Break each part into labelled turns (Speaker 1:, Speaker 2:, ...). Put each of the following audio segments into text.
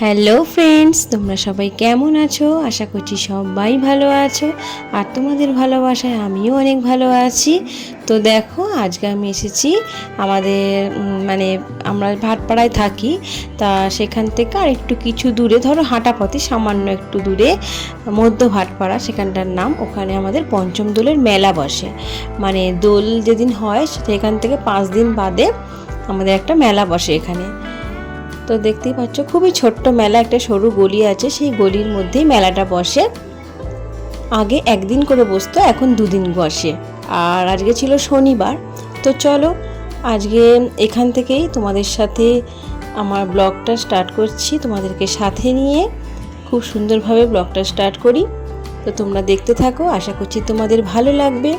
Speaker 1: Hello friends, তোমরা সবাই কেমন আছো? আশা করছি সবাই ভালো আছো। আর তোমাদের ভালোবাসায় আমিও অনেক ভালো আছি। তো দেখো, আজকে আমি এসেছি আমাদের আমরা ভাটপাড়ায় থাকি। তা সেখান থেকে আর একটু কিছু দূরে, ধরো হাঁটা পথে সামান্য একটু দূরে মধ্য ভাটপাড়া সেখানটার নাম। ওখানে আমাদের পঞ্চম দোলের মেলা বসে। মানে দোল যেদিন হয় সেখান থেকে 5 দিন বাদে আমাদের একটা মেলা বসে এখানে। তো দেখতেই পাচ্ছ, খুবই ছোট্ট মেলা, একটা সরু গলি আছে, সেই গলির মধ্যেই মেলাটা বসে। আগে একদিন করে বসতো, এখন 2 দিন বসে। আর আজকে ছিল শনিবার। তো চলো আজকে এখান থেকেই তোমাদের সাথে আমার ব্লগটা স্টার্ট করছি, তোমাদেরকে সাথে নিয়ে খুব সুন্দরভাবে ব্লগটা স্টার্ট করি। তো তোমরা দেখতে থাকো, আশা করছি তোমাদের ভালো লাগবে।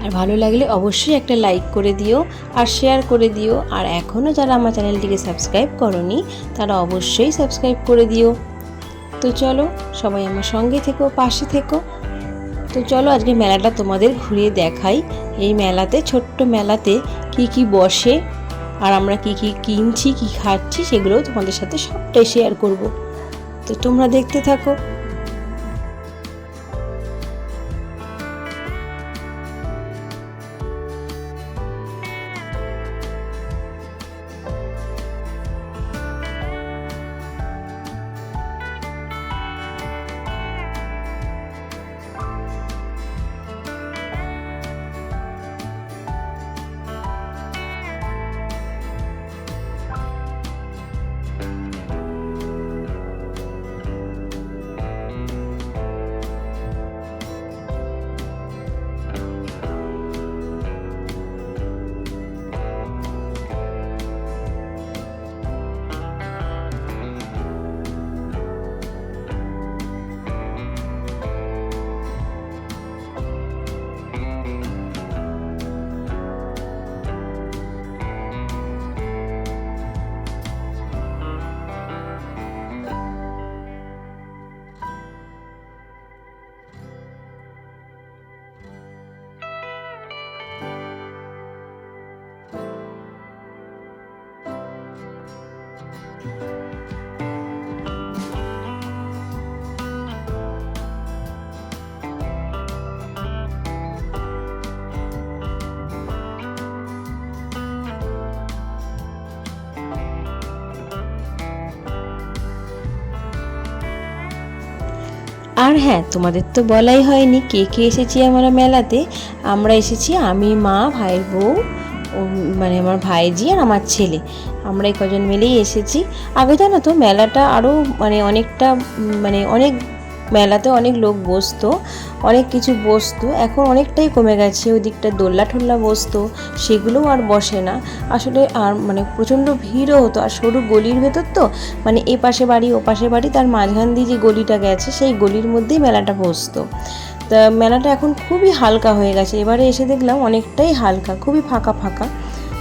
Speaker 1: আর ভালো লাগলে অবশ্যই একটা লাইক করে দিও আর শেয়ার করে দিও। আর এখনও যারা আমার চ্যানেলটিকে সাবস্ক্রাইব করোনি তারা অবশ্যই সাবস্ক্রাইব করে দিও। তো চলো সবাই আমার সঙ্গে থেকো, পাশে থেকো। তো চলো আজকে মেলাটা তোমাদের ঘুরিয়ে দেখাই। এই মেলাতে, ছোট্ট মেলাতে কি কি বসে আর আমরা কি কি কিনছি, কি খাচ্ছি, সেগুলোও তোমাদের সাথে সবটাই শেয়ার করব। তো তোমরা দেখতে থাকো। আর হ্যাঁ, তোমাদের তো বলাই হয়নি কে কে এসেছি আমরা মেলাতে। আমরা এসেছি আমি, মা, ভাইয়ের বউ, আমার ভাইজি আর আমার ছেলে। আমরা এই কজন মিলেই এসেছি। আগে জানো তো মেলাটা আরও অনেকটা অনেক মেলাতে অনেক লোক বসতো, অনেক কিছু বসতো। এখন অনেকটাই কমে গেছে। ওই দিকটা দোল্লা ঠোল্লা বসতো, সেগুলোও আর বসে না আসলে। আর প্রচণ্ড ভিড়ও হতো। আর সরু গলির ভেতর তো, এ পাশে বাড়ি ও পাশে বাড়ি, তার মাঝখান দিয়ে যে গলিটা গেছে সেই গলির মধ্যেই মেলাটা বসতো। তা মেলাটা এখন খুবই হালকা হয়ে গেছে। এবারে এসে দেখলাম অনেকটাই হালকা, খুবই ফাঁকা ফাঁকা।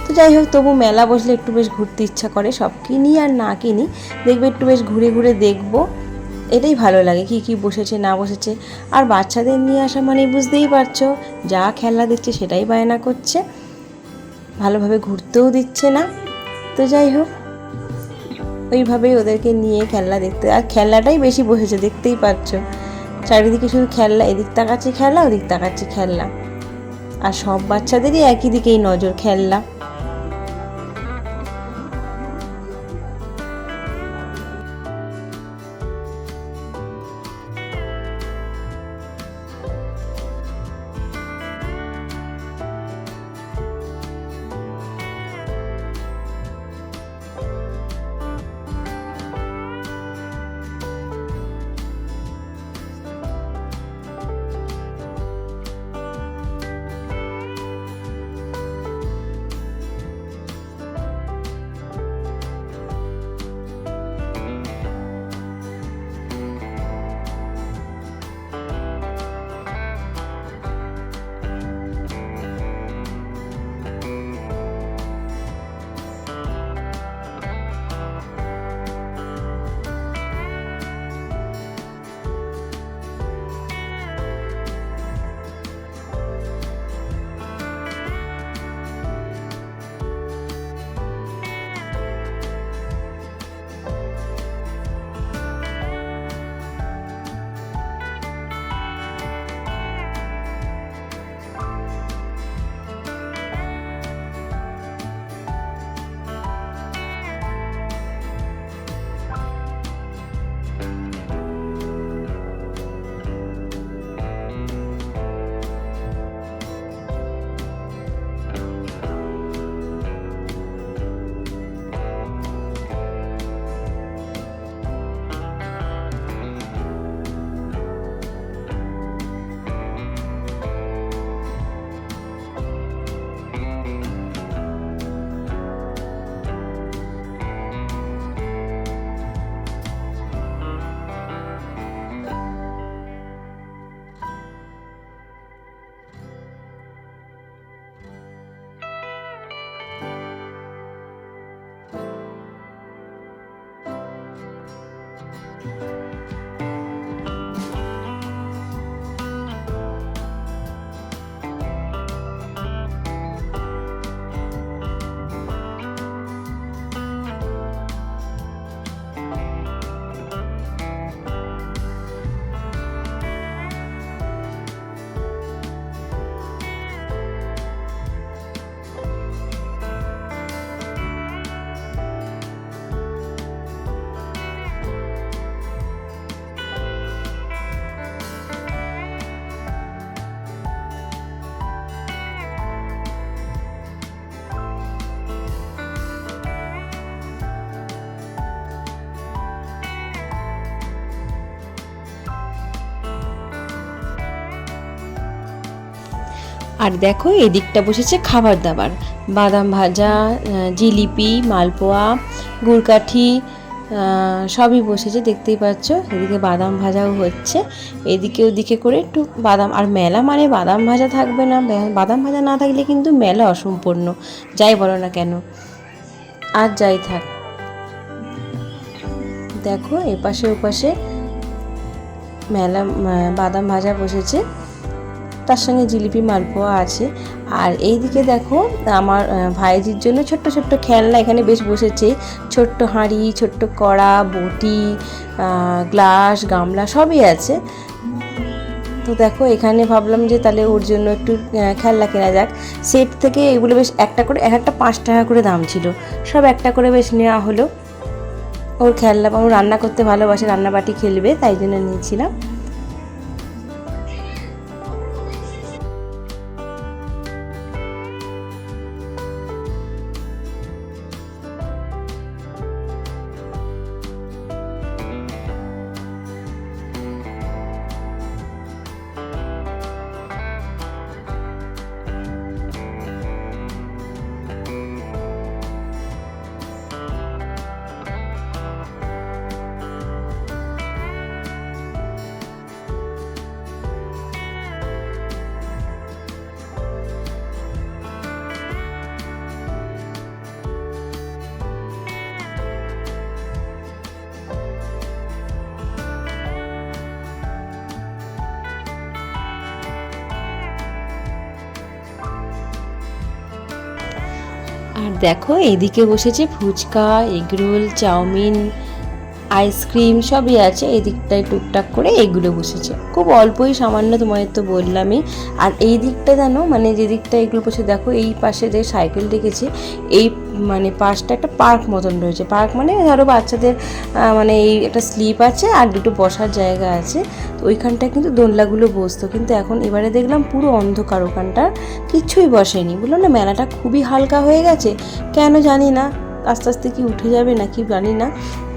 Speaker 1: তো যাই হোক, তবু মেলা বসলে একটু বেশ ঘুরতে ইচ্ছা করে। সব কিনি আর না কিনি, দেখবে একটু বেশ ঘুরে ঘুরে দেখবো, এটাই ভালো লাগে। কি কি বসেছে না বসেছে। আর বাচ্চাদের নিয়ে আসা বুঝতেই পারছো, যা খেলনা দিচ্ছে সেটাই বায়না করছে, ভালোভাবে ঘুরতেও দিচ্ছে না। তো যাই হোক, ওইভাবেই ওদেরকে নিয়ে খেলনা দেখতে, আর খেলনাটাই বেশি বসেছে, দেখতেই পাচ্ছো চারিদিকে শুধু খেলনা, এদিক তাকাচ্ছি খেলনা, ওদিক তাকাচ্ছি খেলনা। আর সব বাচ্চাদেরই একই দিকেই নজর, খেলনা। আর দেখো এদিকটা বসেছে খাবার দাবার, বাদাম ভাজা, জিলিপি, মালপোয়া, গুড়কাঠি, সবই বসেছে দেখতেই পাচ্ছ। এদিকে বাদাম ভাজাও হচ্ছে, এদিকে ওদিকে করে একটু বাদাম। আর মেলা মানে বাদাম ভাজা থাকবে না, বাদাম ভাজা না থাকলে কিন্তু মেলা অসম্পূর্ণ, যাই বলো না কেন। আর যাই থাক, দেখো এপাশে ওপাশে মেলা বাদাম ভাজা বসেছে, তার সঙ্গে জিলিপি মালপোয়া আছে। আর এইদিকে দেখো আমার ভাইজির জন্য ছোট্ট ছোট্ট খেলনা এখানে বেশ বসেছে, ছোট্ট হাঁড়ি, ছোট্ট কড়া, বটি, গ্লাস, গামলা সবই আছে। তো দেখো এখানে ভাবলাম যে তাহলে ওর জন্য একটু খেলনা কেনা যাক। সেট থেকে এগুলো বেশ একটা করে, এক একটা 5 টাকা করে দাম ছিল, সব একটা করে বেশ নেওয়া হলো। ওর খেলনা, ও রান্না করতে ভালোবাসে, রান্নাবাটি খেলবে, তাই জন্য নিয়েছিলাম। আর দেখো এদিকে বসেছে ফুচকা, এগরোল, চাউমিন, আইসক্রিম সবই আছে। এই দিকটায় টুকটাক করে এগুলো বসেছে, খুব অল্পই, সামান্য, তোমাদের তো বললামই। আর এই দিকটা জানো, মানে যে দিকটা এগুলো বসে, দেখো এই পাশে যে সাইকেল রেখেছে, এই মানে পাশটা একটা পার্ক মতন রয়েছে। পার্ক মানে ধরো বাচ্চাদের মানে এই একটা স্লিপ আছে আর দুটো বসার জায়গা আছে, তো ওইখানটায় কিন্তু দোলনাগুলো বসতো। কিন্তু এখন এবারে দেখলাম পুরো অন্ধকার, ওখানটা কিচ্ছুই বসেনি। বললো না মেলাটা খুবই হালকা হয়ে গেছে, কেন জানি না, আস্তে আস্তে কি উঠে যাবে নাকি জানি না।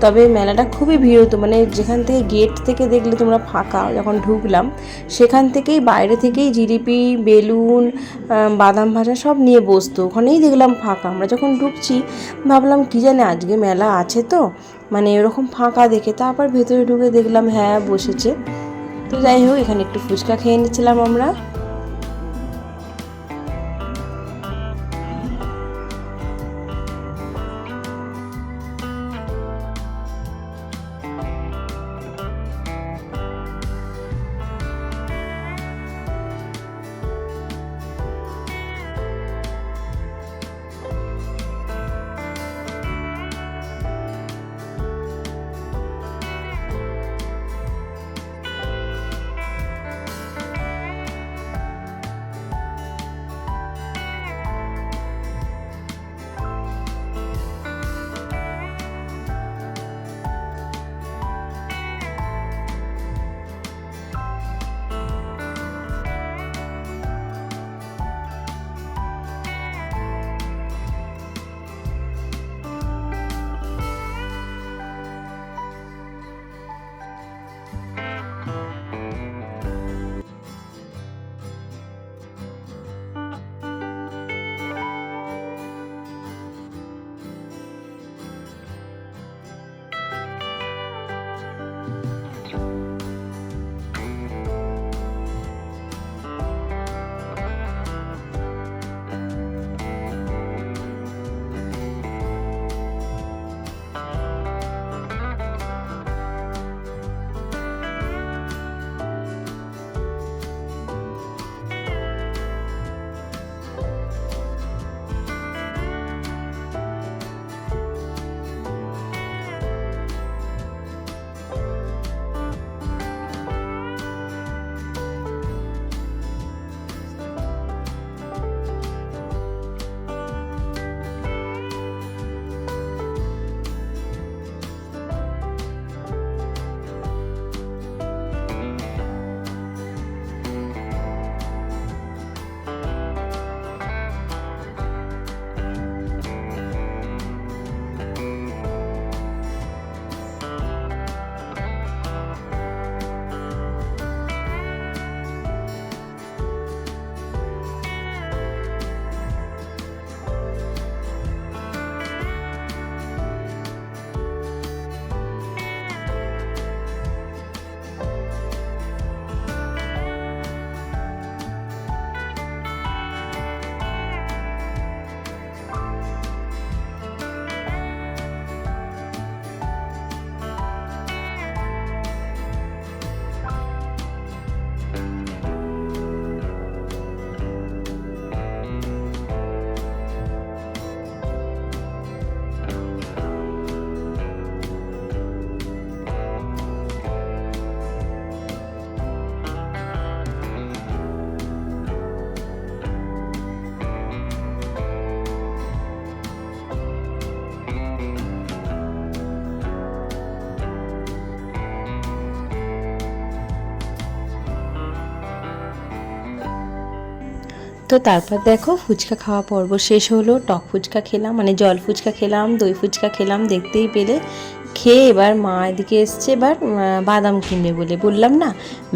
Speaker 1: তবে মেলাটা খুবই ভিড় হতো, মানে যেখান থেকে গেট থেকে দেখলে তোমরা ফাঁকা, যখন ঢুকলাম সেখান থেকেই বাইরে থেকেই জিলিপি, বেলুন, বাদাম ভাজা সব নিয়ে বসতো, ওখানেই দেখলাম ফাঁকা। আমরা যখন ঢুকছি ভাবলাম কি জানে আজকে মেলা আছে, তো মানে এরকম ফাঁকা দেখে তারপর ভেতরে ঢুকে দেখলাম হ্যাঁ বসেছে। তো যাই হোক, এখানে একটু ফুচকা খেয়ে নিচ্ছিলাম আমরা। তো তারপর দেখো ফুচকা খাওয়া পর্ব শেষ হলো। টক ফুচকা খেলাম, মানে জল ফুচকা খেলাম, দই ফুচকা খেলাম, দেখতেই পেলে। খেয়ে এবার মা এদিকে এসছে এবার বাদাম কিনবে বলে। বললাম না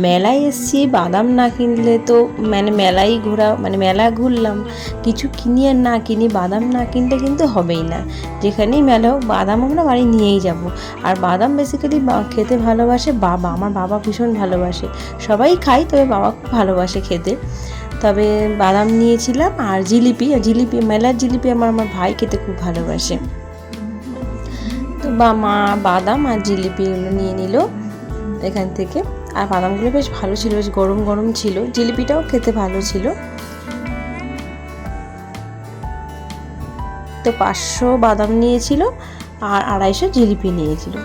Speaker 1: মেলায় এসছি, বাদাম না কিনলে তো মানে মেলাই ঘোরা, মানে মেলা ঘুরলাম, কিছু কিনি আর না কিনি, বাদাম না কিনলে কিন্তু হবেই না। যেখানেই মেলা হোক বাদাম আমরা বাড়ি নিয়েই যাব। আর বাদাম বেসিক্যালি খেতে ভালোবাসে বাবা, আমার বাবা ভীষণ ভালোবাসে। সবাই খায়, তবে বাবা খুব ভালোবাসে খেতে। তবে বাদাম নিয়েছিলাম আর জিলিপি মেলার জিলিপি আমার ভাই খেতে খুব ভালোবাসে। তো মা বাদাম আর জিলিপিগুলো নিয়ে নিল এখান থেকে। আর বাদামগুলো বেশ ভালো ছিল, বেশ গরম গরম ছিল, জিলিপিটাও খেতে ভালো ছিল। তো 500 বাদাম নিয়েছিল আর 250 জিলিপি নিয়েছিল।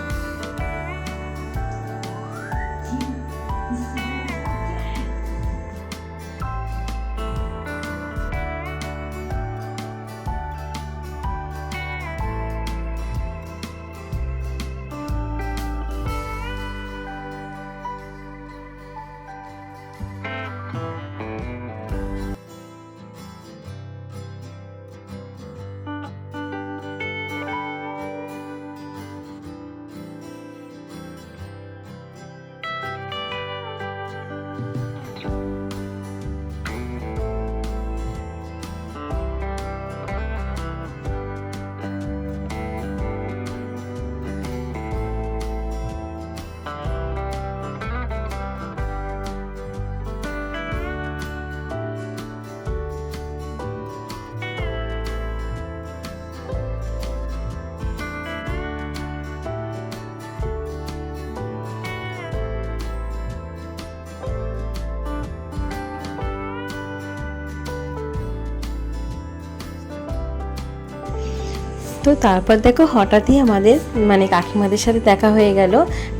Speaker 1: তো তারপর দেখো হঠাৎই আমাদের মানে কাকিমাদের সাথে দেখা হয়ে গেল।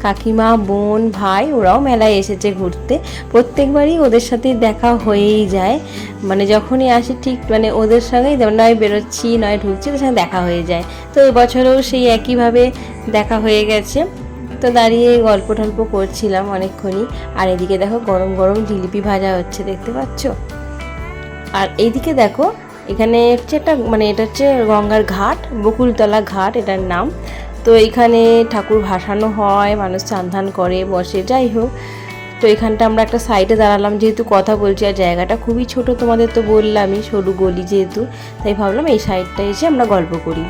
Speaker 1: কাকিমা, বোন, ভাই ওরাও মেলায় এসেছে ঘুরতে। প্রত্যেকবারই ওদের সাথে দেখা হয়েই যায়, মানে যখনই আসি ঠিক মানে ওদের সঙ্গেই নয় বেরোচ্ছি নয় ঢুকছি, ওদের সঙ্গে দেখা হয়ে যায়। তো এবছরেও সেই একইভাবে দেখা হয়ে গেছে। তো দাঁড়িয়ে গল্প টল্প করছিলাম অনেকক্ষণই। আর এদিকে দেখো গরম গরম জিলিপি ভাজা হচ্ছে, দেখতে পাচ্ছ। আর এইদিকে দেখো এখানে হচ্ছে একটা মানে এটা হচ্ছে গঙ্গার ঘাট, বকুলতলা ঘাট এটার নাম। তো এইখানে ঠাকুর ভাসানো হয়, মানুষ স্নান ধান করে বসে, যাই হোক। তো এখানটা আমরা একটা সাইডে দাঁড়ালাম, যেহেতু কথা বলছি আর জায়গাটা খুবই ছোট, তোমাদের তো বললামই সরু গলি যেহেতু, তাই ভাবলাম এই সাইডটা এসে আমরা গল্প করি।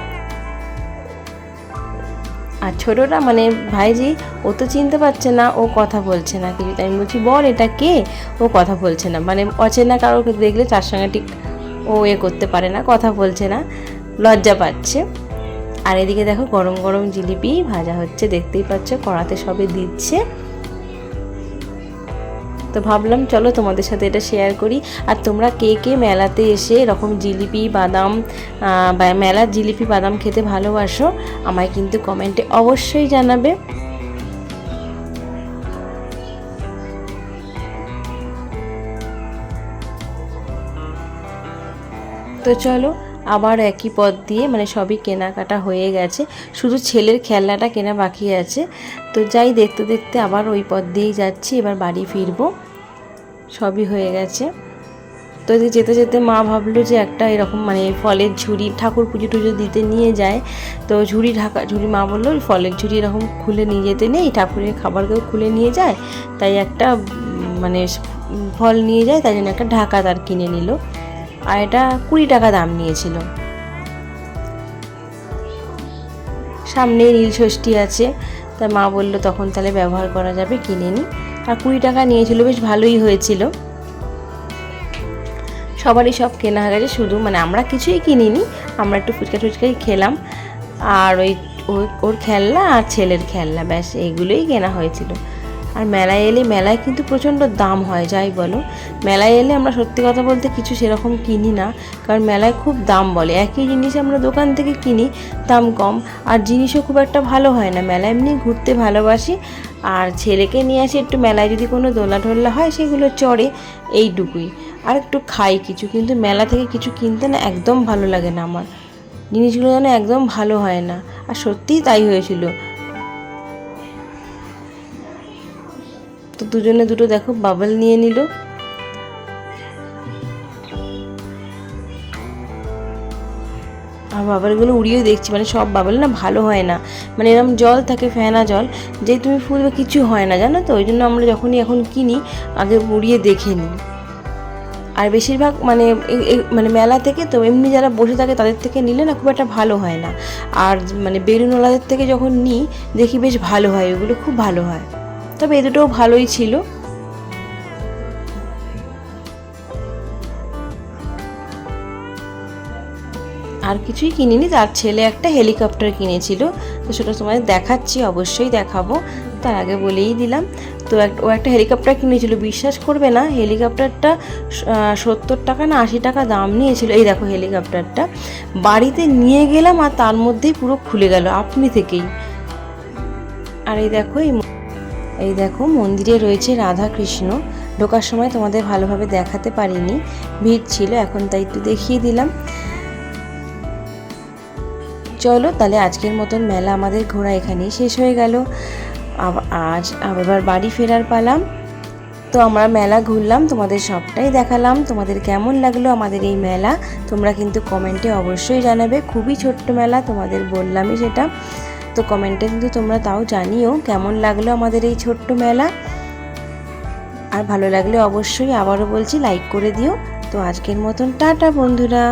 Speaker 1: আর ছোটোটা মানে ভাইজি ও তো চিনতে পারছে না, ও কথা বলছে না কিছু। আমি বলছি বল এটা কে, ও কথা বলছে না, মানে অচেনা কারোকে দেখলে তার সঙ্গে ঠিক ও করতে পারে না, কথা বলছে না, লজ্জা পাচ্ছে। আর এদিকে দেখো গরম গরম জিলিপি ভাজা হচ্ছে, দেখতেই পাচ্ছ কড়াতে সবে দিচ্ছে। তো ভাবলাম চলো তোমাদের সাথে এটা শেয়ার করি। আর তোমরা কে কে মেলাতে এসে এরকম জিলিপি বাদাম বা মেলার জিলিপি বাদাম খেতে ভালোবাসো আমায় কিন্তু কমেন্টে অবশ্যই জানাবে। তো চলো আবার একই পথ দিয়ে মানে সবই কেনাকাটা হয়ে গেছে, শুধু ছেলের খেলনাটা কেনা বাকি আছে। তো যাই দেখতে দেখতে আবার ওই পথ দিয়েই যাচ্ছি, এবার বাড়ি ফিরবো, সবই হয়ে গেছে। তো যেতে যেতে মা ভাবলো যে একটা এরকম মানে ফলের ঝুড়ি, ঠাকুর পুজো টুজো দিতে নিয়ে যায়, তো ঝুড়ি মা বললো ফলের ঝুড়ি এরকম খুলে নিয়ে যেতে নেই, ঠাকুরের খাবারকেও খুলে নিয়ে যায়, তাই একটা মানে ফল নিয়ে যায়, তাই জন্য একটা ঢাকা তার কিনে নিল। আর এটা 20 টাকা দাম নিয়েছিল। সামনেই নীলষষ্ঠী আছে, তাই মা বললো তখন তাহলে ব্যবহার করা যাবে, কিনে নিই। আর 20 টাকা নিয়েছিল, বেশ ভালোই হয়েছিল। সবারই সব কেনা হয়ে গেছে, শুধু মানে আমরা কিছুই কিনিনি, আমরা একটু ফুচকা টুচকাই খেলাম। আর ওর খেলনা আর ছেলের খেলনা, ব্যাস এইগুলোই কেনা হয়েছিল। আর মেলায় এলে, মেলায় কিন্তু প্রচণ্ড দাম হয়, যাই বলো। মেলায় এলে আমরা সত্যি কথা বলতে কিছু সেরকম কিনি না, কারণ মেলায় খুব দাম বলে। একই জিনিস আমরা দোকান থেকে কিনি, দাম কম, আর জিনিসও খুব একটা ভালো হয় না। মেলায় এমনি ঘুরতে ভালোবাসি, আর ছেলেকে নিয়ে আসি একটু, মেলায় যদি কোনো দোলা টোলা হয় সেগুলো চড়ে, এইটুকুই। আর একটু খাই কিছু, কিন্তু মেলা থেকে কিছু কিনতে না একদম ভালো লাগে না আমার, জিনিসগুলো যেন একদম ভালো হয় না। আর সত্যিই তাই হয়েছিল। তো দুজনে দুটো দেখো বাবল নিয়ে নিল। আর বাবলগুলো উড়িয়ে দেখছি, মানে সব বাবল না ভালো হয় না, মানে এরকম জল থাকে ফেনা জল, যে তুমি ফুলবে কিছু হয় না জানো তো। ওই জন্য আমরা যখনই এখন কিনি আগে উড়িয়ে দেখে নিই। আর বেশিরভাগ মানে মেলা থেকে তো এমনি যারা বসে থাকে তাদের থেকে নিলে না খুব একটা ভালো হয় না, আর মানে বেলুনওয়ালাদের থেকে যখন নিই দেখি বেশ ভালো হয়, ওগুলো খুব ভালো হয়। তবে এ দুটোও ভালোই ছিল। আর কিছুই কিনিনি, তার ছেলে একটা হেলিকপ্টার কিনেছিল, তো সেটা তোমাদের দেখাচ্ছি, অবশ্যই দেখাবো, তার আগে বলেই দিলাম। তো ও একটা হেলিকপ্টার কিনেছিল, বিশ্বাস করবে না হেলিকপ্টারটা 70 টাকা না 80 টাকা দাম নিয়েছিল। এই দেখো হেলিকপ্টারটা বাড়িতে নিয়ে গেলাম আর তার মধ্যেই পুরো খুলে গেল আপনি থেকেই। আর এই দেখো মন্দিরে রয়েছে রাধা কৃষ্ণ, ঢোকার সময় তোমাদের ভালোভাবে দেখাতে পারিনি, ভিড় ছিল, এখন তাই একটু দেখিয়ে দিলাম। চলো তাহলে আজকের মতন মেলা আমাদের ঘোরা এখানেই শেষ হয়ে গেল। আজ আবার বাড়ি ফেরার পালাম। তো আমরা মেলা ঘুরলাম, তোমাদের সবটাই দেখালাম। তোমাদের কেমন লাগলো আমাদের এই মেলা তোমরা কিন্তু কমেন্টে অবশ্যই জানাবে। খুবই ছোট্ট মেলা, তোমাদের বললামই সেটা। তো কমেন্টে কিন্তু তোমরা তাও জানিও কেমন লাগলো আমাদের এই ছোট্ট মেলা। আর ভালো লাগলে অবশ্যই আবারও বলছি লাইক করে দিও। তো আজকের মতন টাটা বন্ধুরা।